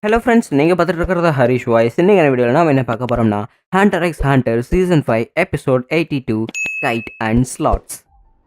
Hello friends, நீங்கள் பார்த்துட்டு இருக்கிறது ஹரிஷ் வாய்ஸ். இன்னைக்கான வீடியோவில் நாம் என்ன பார்க்க போகிறோம்னா hunter X hunter season 5 episode 82 kite and slots.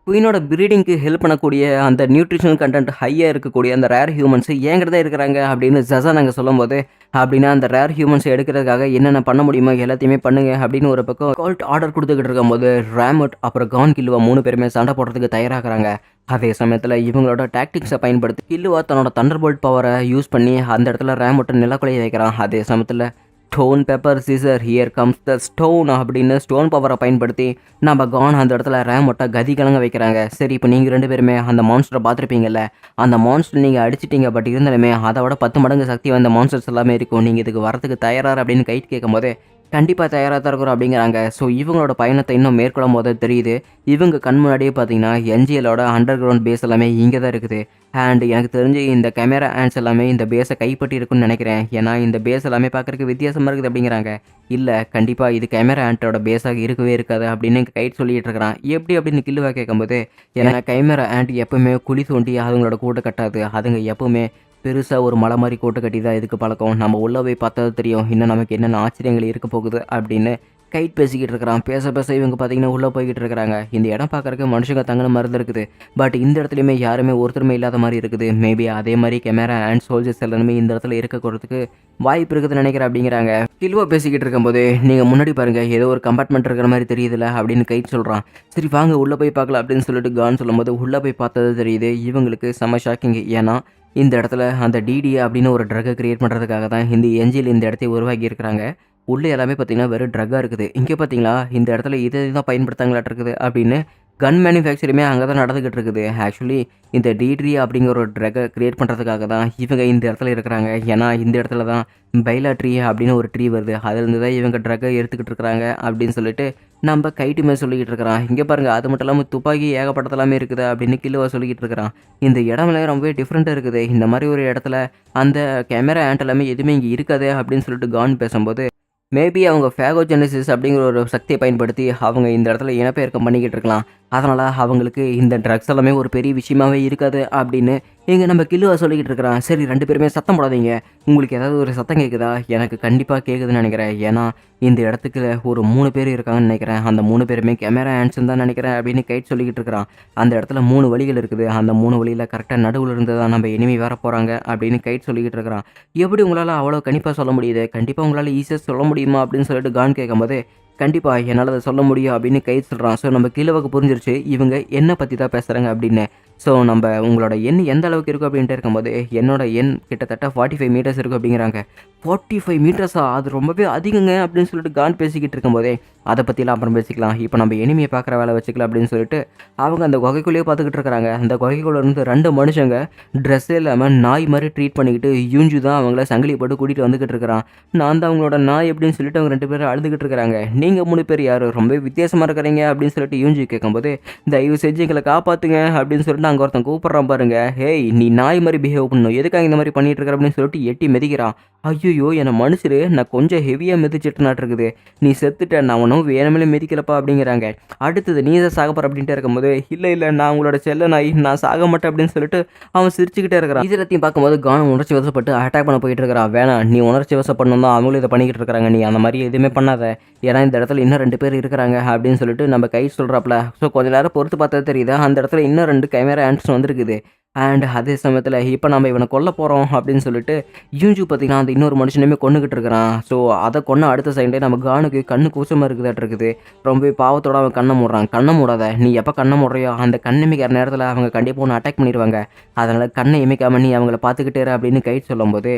குயினோட ப்ரீடிங்க்கு ஹெல்ப் பண்ணக்கூடிய அந்த நியூட்ரிஷனல் கண்டென்ட் ஹையாக இருக்கக்கூடிய அந்த ரேர் ஹியூமன்ஸ் ஏங்கிட்ட இருக்கிறாங்க அப்படின்னு ஜஸா நாங்கள் சொல்லும்போது, அப்படின்னா அந்த ரேர் ஹியூமன்ஸை எடுக்கிறதுக்காக என்னென்ன பண்ண முடியுமோ எல்லாத்தையுமே பண்ணுங்க அப்படின்னு ஒரு பக்கம் கால்ட் ஆர்டர் கொடுத்துக்கிட்டு இருக்கும்போது ராமட் அப்புறம் கான் கில்லுவா 3 பேருமே சண்டை போடுறதுக்கு தயாராகிறாங்க. அதே சமயத்தில் இவங்களோட டாக்டிக்ஸை பயன்படுத்தி கில்லுவா தன்னோட தண்டர்போல்ட் பவரை யூஸ் பண்ணி அந்த இடத்துல ரேமட்டை நிலக்குலைய வைக்கிறான். அதே சமயத்தில் stone paper scissor here comes the stone அப்படின்னு ஸ்டோன் பவரை பயன்படுத்தி நம்ம கான் அந்த இடத்துல ரேமட்டை கதி கலங்க வைக்கிறாங்க. சரி, இப்போ நீங்கள் 2 பேருமே அந்த மான்ஸ்டரை பார்த்துருப்பீங்கல்ல, அந்த மான்ஸ்டர் நீங்கள் அடிச்சிட்டீங்க. பட் இருந்தாலுமே அதை விட 10 மடங்கு சக்தி வந்த மான்ஸ்டர்ஸ் எல்லாமே இருக்கும். நீங்கள் இதுக்கு வரதுக்கு தயாராக அப்படின்னு கைட் கேட்கும்போது கண்டிப்பாக தயாராக தான் இருக்கிறோம் அப்படிங்கிறாங்க. ஸோ இவங்களோட பயணத்தை இன்னும் மேற்கொள்ளும் போது தெரியுது, இவங்க கண் முன்னாடியே பார்த்தீங்கன்னா என்ஜிஎலோட அண்டர் கிரவுண்ட் பேஸ் எல்லாமே இங்கே தான் இருக்குது. அண்ட் எனக்கு தெரிஞ்சு இந்த கேமரா ஆண்ட்ஸ் எல்லாமே இந்த பேஸை கைப்பற்றி இருக்குன்னு நினைக்கிறேன். ஏன்னா இந்த பேஸ் எல்லாமே பார்க்குறதுக்கு வித்தியாசமாக இருக்குது அப்படிங்கிறாங்க. இல்லை, கண்டிப்பாக இது கேமரா ஆண்ட்டோட பேஸாக இருக்கவே இருக்காது அப்படின்னு கைட் சொல்லிட்டு இருக்கிறான். எப்படி அப்படின்னு கில்லுவா கேட்கும்போது, ஏன்னா கேமரா ஆண்ட் எப்பவுமே குழி தோண்டி அதுங்களோட கூட்டை கட்டாது. அதுங்க எப்பவுமே பெருசாக ஒரு மலை மாதிரி கோட்டை கட்டி தான் இதுக்கு பழக்கம். நம்ம உள்ளே போய் பார்த்தா தெரியும் இன்னும் நமக்கு என்னென்ன ஆச்சரியங்கள் இருக்க போகுது அப்படின்னு கைட் பேசிக்கிட்டு இருக்கிறான். பேச பேச இவங்க பார்த்தீங்கன்னா உள்ளே போய்கிட்டு இருக்கிறாங்க. இந்த இடம் பார்க்குறக்கு மனுஷங்க தங்கின மாதிரி இருக்குது. பட் இந்த இடத்துலையுமே யாருமே ஒருத்தருமே இல்லாத மாதிரி இருக்குது. மேபி அதே மாதிரி கேமரா அண்ட் சோல்ஜர்ஸ் எல்லாருமே இந்த இடத்துல இருக்கிறதுக்கு வாய்ப்பு இருக்குதுன்னு நினைக்கிறேன் அப்படிங்கிறாங்க. கில்லுவா பேசிக்கிட்டு இருக்கும்போது, நீங்கள் முன்னாடி பாருங்கள், ஏதோ ஒரு கம்பார்ட்மெண்ட் இருக்கிற மாதிரி தெரியுதுல்ல அப்படின்னு கைட் சொல்கிறான். சரி வாங்க உள்ளே போய் பார்க்கலாம் அப்படின்னு சொல்லிட்டு கான் சொல்லும்போது உள்ளே போய் பார்த்தது தெரியுது. இவங்களுக்கு செம ஷாக்கிங். ஏன்னா இந்த இடத்துல அந்த டிடிஏ அப்படின்னு ஒரு ட்ரக்கை கிரியேட் பண்ணுறதுக்காக தான் இந்த என்ஜிஎல் இந்த இடத்தை உருவாக்கி இருக்கிறாங்க. உள்ளே எல்லாமே பார்த்தீங்கன்னா வெறும் ட்ரக்காக இருக்குது. இங்கே பார்த்தீங்களா இந்த இடத்துல இதை தான் பயன்படுத்தாங்களாட்டு இருக்குது அப்படின்னு கன் மேனுஃபேக்சருமே அங்கே தான் நடந்துக்கிட்டு இருக்குது. ஆக்சுவலி இந்த டிட்ரி அப்படிங்கிற ஒரு ட்ரக்கை க்ரியேட் பண்ணுறதுக்காக தான் இவங்க இந்த இடத்துல இருக்கிறாங்க. ஏன்னா இந்த இடத்துல தான் பைலா ட்ரீ அப்படின்னு ஒரு ட்ரீ வருது. அதுலேருந்து தான் இவங்க ட்ரக்கை எடுத்துக்கிட்டு இருக்கிறாங்க அப்படின்னு சொல்லிட்டு நம்ம கைட்டுமே சொல்லிக்கிட்டு இருக்கிறான். இங்கே பாருங்கள், அது மட்டும் இல்லாமல் துப்பாக்கி ஏகப்பட்டதெல்லாமே இருக்குது அப்படின்னு கில்லுவா சொல்லிக்கிட்டு இருக்கிறான். இந்த இடம்ல ரொம்பவே டிஃப்ரெண்ட்டாக இருக்குது. இந்த மாதிரி ஒரு இடத்துல அந்த கேமரா ஆண்ட் எல்லாமே எதுவுமே இங்கே இருக்காது அப்படின்னு சொல்லிட்டு கான் பேசும்போது, மேபி அவங்க ஃபேகோஜெனசிஸ் அப்படிங்கிற ஒரு சக்தியை பயன்படுத்தி அவங்க இந்த இடத்துல இனப்பெயர்க்கம் பண்ணிக்கிட்டு இருக்கலாம். அதனால் அவங்களுக்கு இந்த ட்ரக்ஸ் எல்லாமே ஒரு பெரிய விஷயமாகவே இருக்காது அப்படின்னு இங்கே நம்ம கில்லுவா சொல்லிக்கிட்டு இருக்கிறான். சரி 2 பேருமே சத்தம் போடாதீங்க, உங்களுக்கு ஏதாவது ஒரு சத்தம் கேட்குதா? எனக்கு கண்டிப்பாக கேட்குதுன்னு நினைக்கிறேன். ஏன்னா இந்த இடத்துக்கு ஒரு 3 பேர் இருக்காங்கன்னு நினைக்கிறேன். அந்த 3 பேருமே கேமரா ஆன்சன் தான் நினைக்கிறேன் அப்படின்னு கைட் சொல்லிக்கிட்டு இருக்கிறான். அந்த இடத்துல 3 வழிகள் இருக்குது. அந்த 3 வழியில் கரெக்டாக நடுவில் இருந்து தான் நம்ம இனிமே வர போகிறாங்க அப்படின்னு கைட் சொல்லிக்கிட்டு இருக்கிறான். எப்படி உங்களால் அவ்வளோ கண்டிப்பாக சொல்ல முடியுது? கண்டிப்பாக உங்களால் ஈஸியாக சொல்ல முடியுமா அப்படின்னு சொல்லிட்டு கான் கேட்கும்போது, கண்டிப்பாக என்னால் அதை சொல்ல முடியும் அப்படின்னு கைட் சொல்கிறான். ஸோ நம்ம கில்லுவாக்கு புரிஞ்சிருச்சு இவங்க என்னை பற்றி தான் பேசுகிறாங்க அப்படின்னு. ஸோ நம்ம உங்களோட எண் எந்த அளவுக்கு இருக்கும் அப்படின்ட்டு இருக்கும்போது, என்னோட எண் கிட்டத்தட்ட 45 மீட்டர்ஸ் இருக்கும் அப்படிங்கிறாங்க. 45 மீட்டர்ஸா? அது ரொம்பவே அதிகங்க அப்படின்னு சொல்லிட்டு கான் பேசிக்கிட்டு இருக்கும்போதே, அதை பற்றிலாம் அப்புறம் பேசிக்கலாம், இப்போ நம்ம எனிமையை பார்க்குற வேலை வச்சுக்கலாம் அப்படின்னு சொல்லிட்டு அவங்க அந்த குகைக்குள்ளேயே பார்த்துக்கிட்டு இருக்கிறாங்க. அந்த குகைக்குள்ளே இருந்து 2 மனுஷங்க ட்ரெஸ்ஸே இல்லாமல் நாய் மாதிரி ட்ரீட் பண்ணிக்கிட்டு யூஞ்சு தான் அவங்கள சங்கிலி போட்டு கூட்டிகிட்டு வந்துக்கிட்டு இருக்கிறான். நான் தான் அவங்களோட நாய் அப்படின்னு சொல்லிட்டு அவங்க 2 பேரும் அழுதுகிட்டு இருக்கிறாங்க. நீங்கள் 3 பேர் யார்? ரொம்ப வித்தியாசமாக இருக்கிறீங்க அப்படின்னு சொல்லிட்டு யூஞ்சு கேட்கும்போது, தயவு செஞ்சு எங்களை காப்பாற்றுங்க அப்படின்னு சொல்லிட்டு அங்கே ஒருத்தன் கூப்பிட்றான் பாருங்க. ஹேய், நீ நாய் மாதிரி பிஹேவ் பண்ணணும், எதுக்காக இந்த மாதிரி பண்ணிட்டு இருக்கிற அப்படின்னு சொல்லிட்டு எட்டி மிதிக்கிறான். ஐயோ, என்னை மனுஷரு நான் கொஞ்சம் ஹெவியாக மிதிச்சிட்டுனாட்டு இருக்குது, நீ செத்துட்ட, நான் ஒன்றும் வேணுமே மிதிக்கலப்பா அப்படிங்கிறாங்க. அடுத்தது நீ தான் சாக போகிற அப்படின்ட்டு இருக்கும்போது, இல்லை நான் உங்களோட செல்ல நாய், நான் சாக மாட்டேன் அப்படின்னு சொல்லிட்டு அவன் சிரிச்சுக்கிட்டே இருக்கிறான். இது எல்லாத்தையும் பார்க்கும்போது கானம் உணர்ச்சி வசப்பட்டு அட்டாக் பண்ண போயிட்டு இருக்கிறான். வேணாம், நீ உணர்ச்சி வசப்படணும் தான் அவங்களும் இதை பண்ணிக்கிட்டு இருக்கிறாங்க, நீ அந்த மாதிரி எதுவுமே பண்ணாத, ஏன்னா இந்த இடத்துல இன்னும் 2 பேர் இருக்கிறாங்க அப்படின்னு சொல்லிட்டு நம்ம கை சொல்கிறாப்ல. ஸோ கொஞ்ச நேரம் பொறுத்து பார்த்தா தெரியுது அந்த இடத்துல இன்னும் 2 கேமரா ஆண்ட்ஸ் வந்துருக்குது. அண்ட் அதே சமயத்தில் இப்போ நம்ம இவனை கொல்ல போகிறோம் அப்படின்னு சொல்லிட்டு யூஞ்சு பார்த்திங்கன்னா அந்த இன்னொரு மனுஷனையுமே கொண்டுக்கிட்டு இருக்கிறான். ஸோ அதை கொன்ன அடுத்த சைண்டே நம்ம கானுக்கு கண்ணு கூச்சமாக இருக்குதாட்டு இருக்குது. ரொம்பவே பாவத்தோடு அவன் கண்ணை மூடுறான். கண்ணை மூடாத, நீ எப்போ கண்ணை மூடுறியோ அந்த கண்ணை இமைக்கிற நேரத்தில் அவங்க கண்டிப்பாக ஒன்று அட்டாக் பண்ணிடுவாங்க, அதனால் கண்ணை இமைக்காம நீ அவங்கள பார்த்துக்கிட்டே அப்படின்னு கைட் சொல்லும்போது,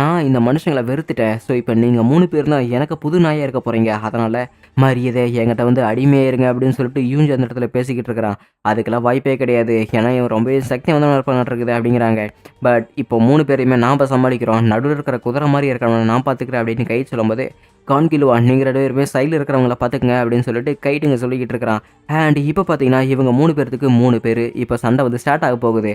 நான் இந்த மனுஷங்களை வெறுத்துட்டேன். ஸோ இப்போ நீங்கள் 3 பேர் தான் எனக்கு புது நாயாக இருக்க போகிறீங்க, அதனால் மரியாதை என்கிட்ட வந்து அடிமையாக இருங்க அப்படின்னு சொல்லிட்டு யூஞ்சு அந்த இடத்துல பேசிக்கிட்டு இருக்கிறான். அதுக்கெல்லாம் வாய்ப்பே கிடையாது, ஏன்னா இவன் ரொம்பவே சக்தி வந்து இருக்குது அப்படிங்கிறாங்க. பட் இப்போ 3 பேரையுமே நாம் சமாளிக்கிறோம், நடுவில் இருக்கிற குதிரை மாதிரி இருக்கிறவங்க நான் பார்த்துக்கிறேன் அப்படின்னு கைட் சொல்லும்போது, கான்கிலுவா நீங்கள் 2 பேருமே சைடில் இருக்கிறவங்கள பார்த்துக்குங்க அப்படின்னு சொல்லிட்டு கைட்டுங்க சொல்லிக்கிட்டு இருக்கிறான். அண்ட் இப்போ பார்த்தீங்கன்னா இவங்க 3 பேர்த்துக்கு 3 பேர் இப்போ சண்டை வந்து ஸ்டார்ட் ஆக போகுது.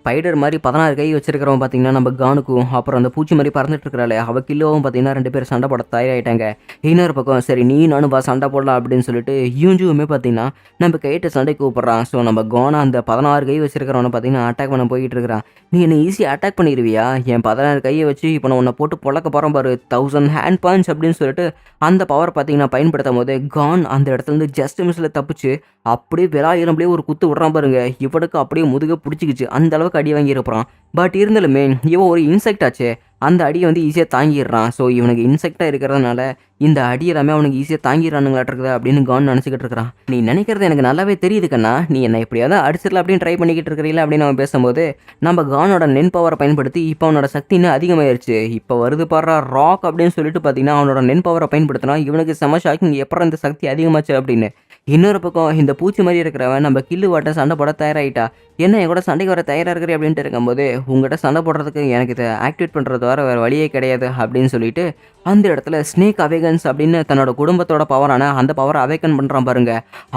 ஸ்பைடர் மாதிரி 16 கை வச்சிருக்கிறவன் பார்த்தீங்கன்னா நம்ம கானுக்கும், அப்புறம் அந்த பூச்சி மாதிரி பறந்துட்டு இருக்கிறாளே அவ கில்லோவும் பார்த்தீங்கன்னா 2 பேரும் சண்டை போட தயாராகிட்டாங்க. இன்னொரு பக்கம் சரி நீ நானும் வா சண்டை போடலாம் அப்படின்னு சொல்லிட்டு யூஞ்சுவுமே பார்த்தீங்கன்னா நம்ம கைட்ட சண்டை கூப்பிட்றான். ஸோ நம்ம கானா அந்த 16 கை வச்சிருக்கிறவனை பார்த்தீங்கன்னா அட்டாக் பண்ண போயிட்டு இருக்கிறான். நீ என்ன ஈஸியாக அட்டாக் பண்ணிடுவியா? என் 16 கையை வச்சு இப்போ நான் உன்னை போட்டு பொழக்க போகிறேன் பாரு 1000 ஹேண்ட் பஞ்ச் அப்படின்னு சொல்லிட்டு அந்த பவர் பார்த்தீங்கன்னா பயன்படுத்தும் போது கான் அந்த இடத்துலேருந்து ஜஸ்ட் மிஸ்ஸில் தப்பிச்சு அப்படியே விலாயிரம்லேயே ஒரு குத்து விட்றான் பாருங்க. இவனுக்கு அப்படியே முதுக பிடிச்சிக்கிச்சு, அந்த அளவுக்கு அடி வாங்கியிருப்பான். பட் இருந்தாலுமே இவன் ஒரு இன்செக்ட் ஆச்சே, அந்த அடியை வந்து ஈஸியாக தாங்கிடுறான். ஸோ இவனுக்கு இன்செக்டாக இருக்கிறதுனால இந்த அடி எல்லாமே அவனுக்கு ஈஸியாக தாங்கிடுறானுங்களாட்டிருக்குது அப்படின்னு கான் நினச்சிக்கிட்டு இருக்கிறான். நீ நினைக்கிறது எனக்கு நல்லாவே தெரியுது கண்ணா, நீ என்ன எப்படியாவது அடிச்சிடலாம் அப்படின்னு ட்ரை பண்ணிக்கிட்டு இருக்கிறீங்களா அப்படின்னு அவன் பேசும்போது நம்ம கானோட நென் பவரை பயன்படுத்தி இப்போ அவனோட சக்தி இன்னும் அதிகமாயிருச்சு. இப்போ வருது பாடுறா ராக் அப்படின்னு சொல்லிட்டு பார்த்தீங்கன்னா அவனோட நென் பவரை பயன்படுத்தினா இவனுக்கு செம ஷாக்கிங், எப்பறம் இந்த சக்தி அதிகமாச்சு அப்படின்னு. இன்னொரு பக்கம் இந்த பூச்சி மாதிரி இருக்கிறவன் நம்ம கில்லு வாட்ட சண்டை போட தயாராகிட்டா. என்ன என் கூட சண்டைக்கு வர தயாராக இருக்கிறேன் அப்படின்ட்டு இருக்கும்போது உங்கள்கிட்ட சண்டை போடுறதுக்கு எனக்கு இதை ஆக்டிவேட் பண்ணுறது வேறு வழியே கிடையாது அப்படின்னு சொல்லிட்டு அந்த இடத்துல ஸ்னேக் அவேகன்ஸ் அப்படின்னு தன்னோட குடும்பத்தோட பவரான அந்த பவரை அவேக்கன் பண்ணுறான் பாருங்க.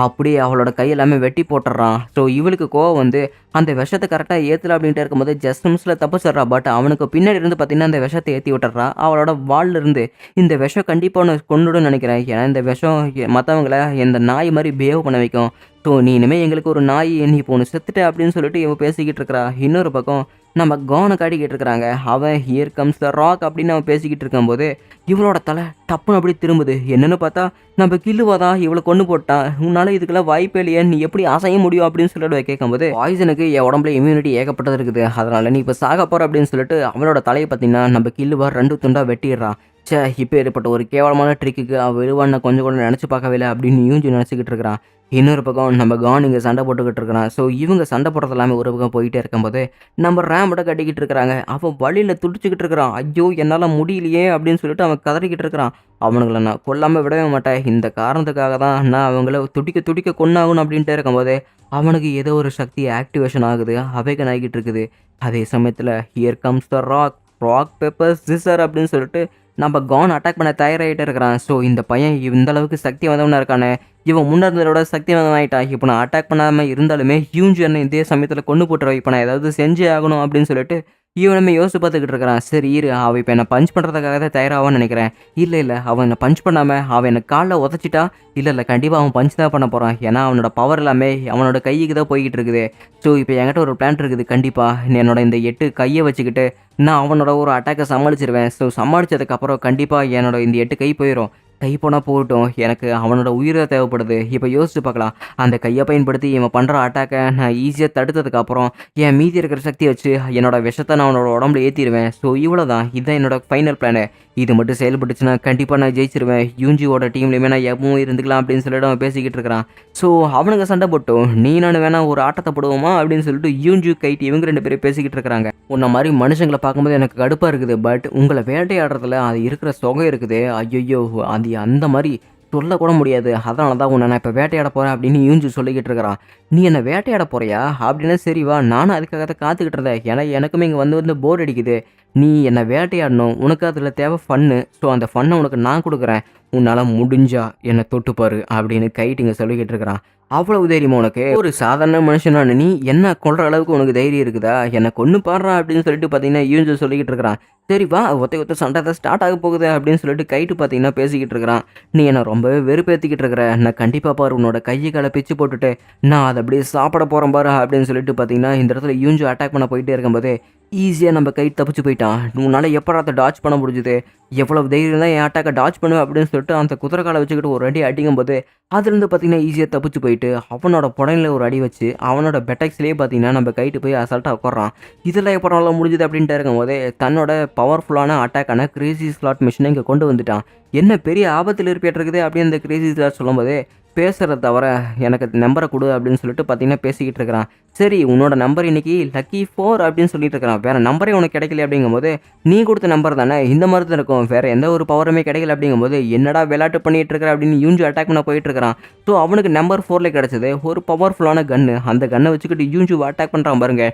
அப்படியே அவளோட கையெல்லாமே வெட்டி போட்டுடுறான். ஸோ இவளுக்கு கோவம் வந்து அந்த விஷத்தை கரெக்டாக ஏற்றல அப்படின்ட்டு இருக்கும்போது ஜஸ்ட் மிஸ்ஸில் தப்பிச்சிட்றா. பட் அவனுக்கு பின்னாடி இருந்து பார்த்தீங்கன்னா அந்த விஷத்தை ஏற்றி விட்டுறா. அவளோட வால்ல இருந்து இந்த விஷம் கண்டிப்பாக ஒன்று கொண்டுடுன்னு நினைக்கிறேன். ஏன்னா இந்த விஷம் மற்றவங்களை இந்த நாய் மாதிரி பிஹேவ் பண்ண வைக்கும். ஸோ நீ இனிமேல் எங்களுக்கு ஒரு நாய், நீ இப்போ ஒன்று செத்துட்ட அப்படின்னு சொல்லிட்டு இவன் பேசிக்கிட்டு இருக்கிறா. இன்னொரு பக்கம் நம்ம கானை காட்டிக்கிட்டு இருக்கிறாங்க. அவன் ஹியர் கம்ஸ் த ராக் அப்படின்னு அவன் பேசிக்கிட்டு இருக்கும்போது இவளோட தலை டப்புன்னு அப்படி திரும்புது. என்னன்னு பார்த்தா நம்ம கில்லுவாதான் இவளை கொண்டு போட்டான். உன்னால இதுக்கெல்லாம் வாய்ப்பே இல்லையா, நீ எப்படி அசைய முடியும் அப்படின்னு சொல்லிட்டு கேட்கும்போது பாய்சனுக்கு என் உடம்புல இம்யூனிட்டி ஏகப்பட்டது இருக்குது, அதனால நீ இப்போ சாக போற அப்படின்னு சொல்லிட்டு அவளோட தலையை பார்த்தீங்கன்னா நம்ம கில்லுவா 2 துண்டா வெட்டிடுறான். சே இப்போ ஏற்பட்ட ஒரு கேவலமான ட்ரிக்கு அவள் விழுவான்னு கொஞ்சம் கூட நினச்சி பார்க்கவே இல்லை அப்படின்னு யூஞ்சி நினச்சிக்கிட்டு இருக்கிறான். இன்னொரு பக்கம் நம்ம கான் இங்கே சண்டை போட்டுக்கிட்டு இருக்கிறான். ஸோ இவங்க சண்டை போடுறது எல்லாமே ஒரு பக்கம் போயிட்டே இருக்கும்போது நம்ம ரேமோட கட்டிக்கிட்டு இருக்கிறாங்க. அவன் வழியில் துடிச்சிக்கிட்டு இருக்கிறான். ஐயோ என்னால் முடியலையே அப்படின்னு சொல்லிட்டு அவன் கதறிக்கிட்டு இருக்கிறான். அவனுங்களை நான் கொல்லாமல் விடவே மாட்டேன், இந்த காரணத்துக்காக தான் நான் அவங்கள துடிக்க துடிக்க கொன்னாகணும் அப்படின்ட்டு இருக்கும்போது அவனுக்கு ஏதோ ஒரு சக்தி ஆக்டிவேஷன் ஆகுது, அவேகன் ஆகிட்டு இருக்குது. அதே சமயத்தில் here comes the rock, rock paper scissor அப்படின்னு சொல்லிட்டு நம்ம கான் அட்டாக் பண்ண தயாராகிட்டே இருக்கிறான். ஸோ இந்த பையன் இந்த அளவுக்கு சக்தி வந்தவனாக இருக்கானே, இவன் முன்னேறதோட சக்தி வந்தவனாயிட்டான். இப்போ நான் அட்டாக் பண்ணாமல் இருந்தாலுமே யூஞ்சி என்ன இதே சமயத்தில் கொண்டு போட்டுருவேன், இப்போ நான் ஏதாவது செஞ்சே ஆகணும் அப்படின்னு சொல்லிட்டு இவனுமே யோசிச்சு பார்த்துக்கிட்டு இருக்கிறான். சரி இரு, அவன் இப்போ என்னை பஞ்ச் பண்ணுறதுக்காக தான் தயாராகான்னு நினைக்கிறேன். இல்லை அவன் என்னை பஞ்ச் பண்ணாமல் அவன் என்னை காலில் உதச்சிட்டா இல்லை கண்டிப்பாக அவன் பஞ்ச் தான் பண்ண போகிறான். ஏன்னா அவனோட பவர் எல்லாமே அவனோட கைக்கு தான் போய்கிட்டு இருக்குது. ஸோ இப்போ என்கிட்ட ஒரு பிளான் இருக்குது, கண்டிப்பாக என்னோட இந்த 8 கையை வச்சுக்கிட்டு நான் அவனோட ஒரு அட்டாக்கை சமாளிச்சிருவேன். ஸோ சமாளித்ததுக்கப்புறம் கண்டிப்பாக என்னோட இந்த 8 கை போயிடும். கை போனால் போகட்டும், எனக்கு அவனோட உயிரை தேவைப்படுது. இப்போ யோசிச்சு பார்க்கலாம், அந்த கையை பயன்படுத்தி இவன் பண்ணுற அட்டாக்கை நான் ஈஸியாக தடுத்ததுக்கப்புறம் என் மீதி இருக்கிற சக்தியை வச்சு என்னோட விஷத்தை நான் அவனோட உடம்புல ஏற்றிடுவேன். ஸோ இவ்வளோ தான், இதுதான் என்னோட ஃபைனல் பிளானு. இது மட்டும் செயல்பட்டுச்சுன்னா கண்டிப்பாக நான் ஜெயிச்சிருவேன். யூஞ்சியோட டீம்லேயுமே நான் எப்பவும் இருந்துக்கலாம் அப்படின்னு சொல்லிட்டு அவன் பேசிக்கிட்டு இருக்கிறான். ஸோ அவனுங்க சண்டை போட்டோம், நீ நான் வேணா ஒரு ஆட்டத்தை போடுவோமா அப்படின்னு சொல்லிட்டு யூஞ்சி கைட்டு இவங்க 2 பேரும் பேசிக்கிட்டு இருக்கிறாங்க. உன்ன மாதிரி மனுஷங்களை பார்க்கும்போது எனக்கு கடுப்பாக இருக்குது, பட் உங்களை வேட்டையாடுறதுல அது இருக்கிற சுகம் இருக்குது, ஐயோ அது அந்த மாதிரி சொல்லக்கூட முடியாது. அதனால தான் உன்னை நான் இப்போ வேட்டையாட போகிறேன் அப்படின்னு யூஞ்சி சொல்லிக்கிட்டு இருக்கிறான். நீ என்னை வேட்டையாட போறியா அப்படின்னா சரி வா, நானும் அதுக்காக தான் காத்துக்கிட்டு இருந்தேன். ஏன்னா எனக்குமே இங்கே வந்து போர் அடிக்குது. நீ என்னை வேட்டையாடணும், உனக்கு அதில் தேவை ஃபன்னு. ஸோ அந்த ஃபன்னை உனக்கு நான் கொடுக்குறேன், உன்னால் முடிஞ்சா என்னை தொட்டுப்பாரு அப்படின்னு கைட்டுங்க சொல்லிக்கிட்டு இருக்கிறான். அவ்வளவு தைரியமா உனக்கு? ஒரு சாதாரண மனுஷனான நீ என்ன கொள்ற அளவுக்கு உனக்கு தைரியம் இருக்குதா? என்னை கொன்று பாடுறா அப்படின்னு சொல்லிட்டு பார்த்தீங்கன்னா யூஞ்சு சொல்லிக்கிட்டு இருக்கிறான். சரி வா, ஒத்த சண்டை தான் ஸ்டார்ட் ஆக போகுது அப்படின்னு சொல்லிட்டு கைட்டு பார்த்தீங்கன்னா பேசிக்கிட்டு இருக்கிறான். நீ என்னை ரொம்பவே வெறுப்பேற்றிக்கிட்டு இருக்கிற, நான் கண்டிப்பாக பாரு உன்னோட கையை காலை பிச்சு போட்டுட்டு நான் அதை அப்படியே சாப்பிட போகிறேன் பாரு அப்படின்னு சொல்லிட்டு பார்த்தீங்கன்னா இந்த இடத்துல யூஞ்சு அட்டாக் பண்ண போயிட்டே இருக்கும்போது ஈஸியாக நம்ம கை தப்பிச்சு போயிட்டான். உன்னால் எப்போ அதை டாச் பண்ண முடிஞ்சுது, எவ்வளவு தைரியம் தான் என் அட்டாக்கை டாச் பண்ணுவேன் அப்படின்னு சொல்லிட்டு அந்த குதிரை காலை வச்சுக்கிட்டு ஒரு அடி அடிக்கும்போது அதுலேருந்து பார்த்தீங்கன்னா ஈஸியாக தப்பிச்சு போயிட்டு அவனோட புடனில் ஒரு அடி வச்சு அவனோட பெட்டக்ஸ்லேயே பார்த்தீங்கன்னா நம்ம கைட்டு போய் அசால்ட்டாக உட்காரான். இதெல்லாம் எப்போ நல்லா முடிஞ்சுது அப்படின்ட்டு இருக்கும்போதே தன்னோட பவர்ஃபுல்லான அட்டாக்கான கிரேசி ஸ்லாட் மிஷினை இங்கே கொண்டு வந்துட்டான். என்ன பெரிய ஆபத்தில் இருப்பேட்டிருக்குது அப்படின்னு இந்த கிரேசி ஸ்லாட் சொல்லும்போதே பேசுகிறத தவிர எனக்கு நம்பரை கொடு அப்படின்னு சொல்லிட்டு பார்த்தீங்கன்னா பேசிக்கிட்டு இருக்கிறான். சரி உன்னோட நம்பர் இன்னைக்கு லக்கி 4 அப்படின்னு சொல்லிட்டு இருக்கிறான். வேறு நம்பரே உனக்கு கிடைக்கல அப்படிங்கும்போது நீ கொடுத்த நம்பர் தானே இந்த மாதிரி தான் இருக்கும், வேறு எந்த ஒரு பவருமே கிடைக்கல அப்படிங்கும்போது என்னடா விளையாட்டு பண்ணிட்டு இருக்கிற அப்படின்னு யூஞ்சு அட்டாக் பண்ண போயிட்டு இருக்கிறான். ஸோ அவனுக்கு நம்பர் 4ல கிடச்சது ஒரு பவர்ஃபுல்லான கன்று. அந்த கன்னை வச்சுக்கிட்டு யூஞ்சு அட்டாக் பண்ணுறான் பாருங்க.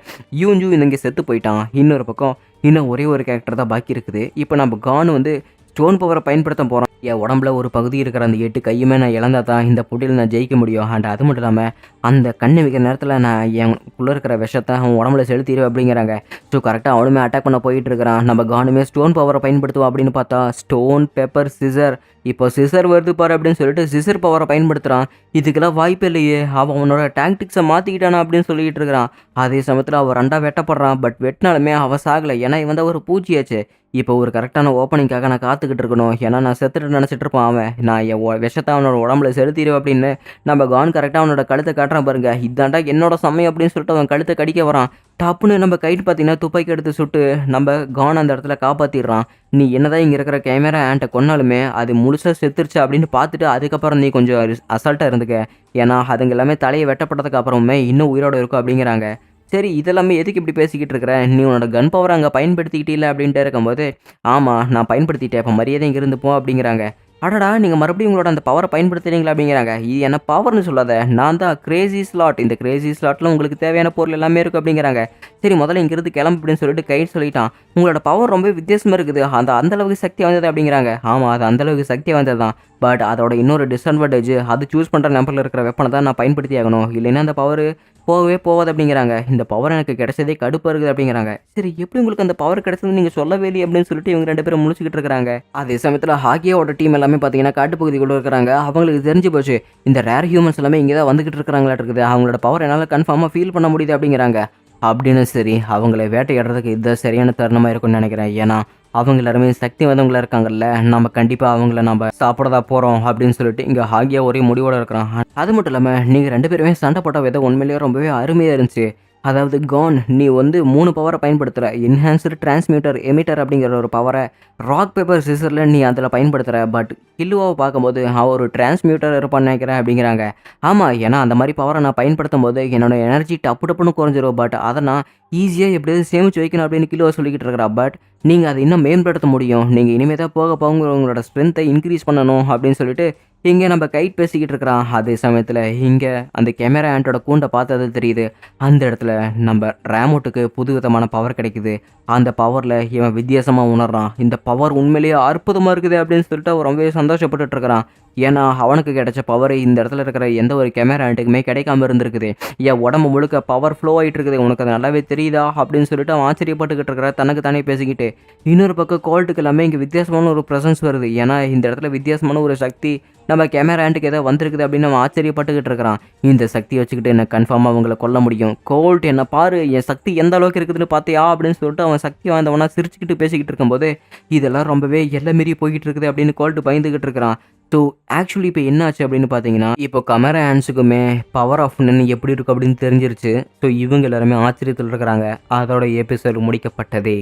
யூஞ்சு இங்கே செத்து போயிட்டான். இன்னொரு பக்கம் இன்னும் ஒரே ஒரு கேரக்டர் தான் பாக்கி இருக்குது. இப்போ நம்ம கான் வந்து ஸ்டோன் பவரை பயன்படுத்த போகிறோம். என் உடம்புல ஒரு பகுதி இருக்கிற அந்த 8 கையுமே நான் இழந்தா தான் இந்த போட்டியில நான் ஜெயிக்க முடியும். அண்ட் அது மட்டும் இல்லாம, அந்த கண்ணு வைக்கிற நேரத்தில நான் எனக்குள்ள இருக்கிற விஷத்த அவன் உடம்புல செலுத்திருவேன் அப்படிங்கிறாங்க. ஸோ கரெக்ட்டா அவனுமே அட்டாக் பண்ண போயிட்டு இருக்கிறான். நம்ம கானுமே ஸ்டோன் பவர பயன்படுத்துவோம் அப்படின்னு பார்த்தா, ஸ்டோன், பெப்பர், சிசர் இப்போ சிசர் வருது பாரு அப்படின்னு சொல்லிட்டு சிசர் பவர பயன்படுத்துறான். இதுக்கெல்லாம் வாய்ப்பே இல்லையே! அவன் அவனோட டாக்டிக்ஸ மாத்திக்கிட்டானா அப்படின்னு சொல்லிட்டு இருக்கிறான். அதே சமயத்தில அவன் 2ஆ வெட்டப்படுறான். பட் வெட்டினாலுமே அவன் சாகல. ஏன்னா இவன் தான் ஒரு பூச்சியாச்சே! இப்போ ஒரு கரெக்டான ஓப்பனிங்காக நான் காத்துக்கிட்டு இருக்கணும். ஏன்னா நான் செத்துட்டு நினச்சிட்டு இருப்பான் அவன். நான் என் விஷத்த அவனோட உடம்புல செலுத்திடுவேன் அப்படின்னு நம்ம கான் கரெக்டாக அவனோட கழுத்தை காட்டுறான் பாருங்க. இதாண்டா என்னோட சமயம் அப்படின்னு சொல்லிட்டு அவன் கழுத்தை கடிக்க வரான். டப்புன்னு நம்ம கைட்டு பார்த்தீங்கன்னா துப்பாக்கி எடுத்து சுட்டு நம்ம கான் அந்த இடத்துல காப்பாற்றிடுறான். நீ என்னதான் இங்கே இருக்கிற கேமரா ஆண்ட்டை கொன்னாலுமே அது முழுசாக செத்துருச்சு அப்படின்னு பார்த்துட்டு அதுக்கப்புறம் நீ கொஞ்சம் அசால்ட்டாக இருந்துக்க. ஏன்னா அதுங்க எல்லாமே தலையை வெட்டப்பட்டதுக்கு அப்புறமே இன்னும் உயிரோடு இருக்கும் அப்படிங்கிறாங்க. சரி இதெல்லாமே எதுக்கு இப்படி பேசிக்கிட்டு இருக்கிற? நீ உன்னோட கன் பவர் அங்கே பயன்படுத்திக்கிட்டே அப்படின்ட்டு இருக்கும்போது, ஆமாம் நான் பயன்படுத்திட்டேன். இப்போ மரியாதை இங்கே இருந்து போ அப்படிங்கிறாங்க. அடடா! நீங்க மறுபடியும் உங்களோட அந்த பவர பயன்படுத்துறீங்களா அப்படிங்கிறாங்க. இது என்ன பவர்ன்னு சொல்லாத. நான் தான் கிரேசி ஸ்லாட். இந்த கிரேசி ஸ்லாட்ல உங்களுக்கு தேவையான பொருள் எல்லாமே இருக்கு அப்படிங்கிறாங்க. சரி முதல்ல இங்கிருந்து கிளம்பு அப்படின்னு சொல்லிட்டு கைட் சொல்லிட்டான். உங்களோட பவர் ரொம்ப வித்தியாசமா இருக்குது. அந்த அளவுக்கு சக்தி வந்தது அப்படிங்கிறாங்க. ஆமா அது அந்த அளவுக்கு சக்தி வந்தது தான். பட் அதோட இன்னொரு டிஸ்அட்வான்டேஜ் அது சூஸ் பண்ற நம்பர்ல இருக்கிற வெப்பனை தான் நான் பயன்படுத்தி ஆகணும். இல்லைன்னா அந்த பவர் போகவே போகாது அப்படிங்கிறாங்க. இந்த பவர் எனக்கு கிடைச்சதே கடுப்பா இருக்குது அப்படிங்கிறாங்க. சரி எப்படி உங்களுக்கு அந்த பவர் கிடைச்சதுன்னு நீங்க சொல்லவே இல்லையே அப்படின்னு சொல்லிட்டு இவங்க 2 பேரும் முழிச்சுக்கிட்டு இருக்காங்க. அதே சமயத்தில் ஹாக்கியோட டீம் எல்லாமே பார்த்தீங்கன்னா காட்டுப்பகுதிக்குள்ள இருக்கிறாங்க. அவங்களுக்கு தெரிஞ்சு போச்சு இந்த ரேர் ஹியூமன்ஸ் எல்லாமே இங்கே தான் வந்துகிட்டு இருக்கிறாங்களா இருக்குது. அவங்களோட பவர் என்னால் கன்ஃபார்மாக ஃபீல் பண்ண முடியுது அப்படிங்கிறாங்க. அப்படின்னு சரி அவங்கள வேட்டையாடுறதுக்கு இதுதான் சரியான தருணமாக இருக்கும்னு நினைக்கிறேன். ஏன்னா அவங்க எல்லாருமே சக்தி வந்தவங்களா இருக்காங்கல்ல, நம்ம கண்டிப்பாக அவங்கள நம்ம சாப்பிடதா போகிறோம் அப்படின்னு சொல்லிட்டு இங்கே ஹாகியா ஒரே முடிவோடு இருக்கிறான். அது மட்டும் இல்லாமல் நீங்கள் 2 பேருமே சண்டை போட்ட விதம் உண்மையிலேயே ரொம்பவே அருமையாக இருந்துச்சு. அதாவது கான் நீ வந்து 3 பவரை பயன்படுத்துகிற. என்ஹான்ஸ்டு டிரான்ஸ்மியூட்டர் எமிட்டர் அப்படிங்கிற ஒரு பவரை ராக் பேப்பர் சிசரில் நீ அதில் பயன்படுத்துகிற. பட் கில்லுவாவை பார்க்கும்போது அவன் ஒரு டிரான்ஸ்மியூட்டர் இருப்பான்னு நினைக்கிறேன் அப்படிங்கிறாங்க. ஆமாம் ஏன்னா அந்த மாதிரி பவரை நான் பயன்படுத்தும் போது என்னோட எனர்ஜி டப்பு டப்புன்னு குறைஞ்சிரும். பட் அதை நான் ஈஸியாக எப்படியாவது சேமித்து வைக்கணும் அப்படின்னு கில்லுவா சொல்லிக்கிட்டு இருக்கிறா. பட் நீங்கள் அதை இன்னும் மேம்படுத்த முடியும். நீங்கள் இனிமேல் தான் போக போக உங்களோட ஸ்ட்ரென்த்தை இன்க்ரீஸ் பண்ணணும் அப்படின்னு சொல்லிட்டு இங்கே நம்ம கைட் பேசிக்கிட்டு இருக்கிறான். அதே சமயத்தில் இங்கே அந்த கேமரா ஆண்டோட கூண்டை பார்த்தது தெரியுது. அந்த இடத்துல நம்ம ரேமோட்டுக்கு புது விதமான பவர் கிடைக்குது. அந்த பவரில் இவன் வித்தியாசமாக உணர்றான். இந்த பவர் உண்மையிலேயே அற்புதமாக இருக்குது அப்படின்னு சொல்லிட்டு அவன் ரொம்பவே சந்தோஷப்பட்டுட்டு இருக்கிறான். ஏன்னா அவனுக்கு கிடைச்ச பவர் இந்த இடத்துல இருக்கிற எந்த ஒரு கேமரா ஆண்ட்டுக்குமே கிடைக்காம இருந்திருக்குது. என் உடம்பு முழுக்க பவர் ஃப்ளோ ஆகிட்டு இருக்குது, உனக்கு அது நல்லாவே தெரியுதா அப்படின்னு சொல்லிட்டு அவன் ஆச்சரியப்பட்டுக்கிட்டு இருக்கிற தனக்கு தானே பேசிக்கிட்டு. இன்னொரு பக்கம் கோல்ட்டுக்கு எல்லாமே இங்கே வித்தியாசமான ஒரு ப்ரெசன்ஸ் வருது. ஏன்னா இந்த இடத்துல வித்தியாசமான ஒரு சக்தி நம்ம கேமரா ஆண்ட்டுக்கு ஏதோ வந்திருக்குது அப்படின்னு அவன் ஆச்சரியப்பட்டுக்கிட்டு இருக்கிறான். இந்த சக்தி வச்சுக்கிட்டு என்ன கன்ஃபார்மாக அவங்கள கொல்ல முடியும். கோல்ட் என்ன பாரு என் சக்தி எந்த அளவுக்கு இருக்குதுன்னு பார்த்தியா அப்படின்னு சொல்லிட்டு அவன் சக்தி வாய்ந்தவனா சிரிச்சுக்கிட்டு பேசிக்கிட்டு இருக்கும்போது இதெல்லாம் ரொம்பவே எல்லை மீறி போய்கிட்டு இருக்குது அப்படின்னு கோல்ட் பயந்துக்கிட்டு இருக்கிறான். ஸோ ஆக்சுவலி இப்போ என்ன ஆச்சு அப்படின்னு பார்த்தீங்கன்னா இப்போ கேமரா ஹேண்ட்ஸுக்குமே பவர் ஆஃப் நன் எப்படி இருக்கும் அப்படின்னு தெரிஞ்சிருச்சு. ஸோ இவங்க எல்லாருமே ஆச்சரியத்தில் இருக்கிறாங்க. அதோட எபிசோடு முடிக்கப்பட்டதே.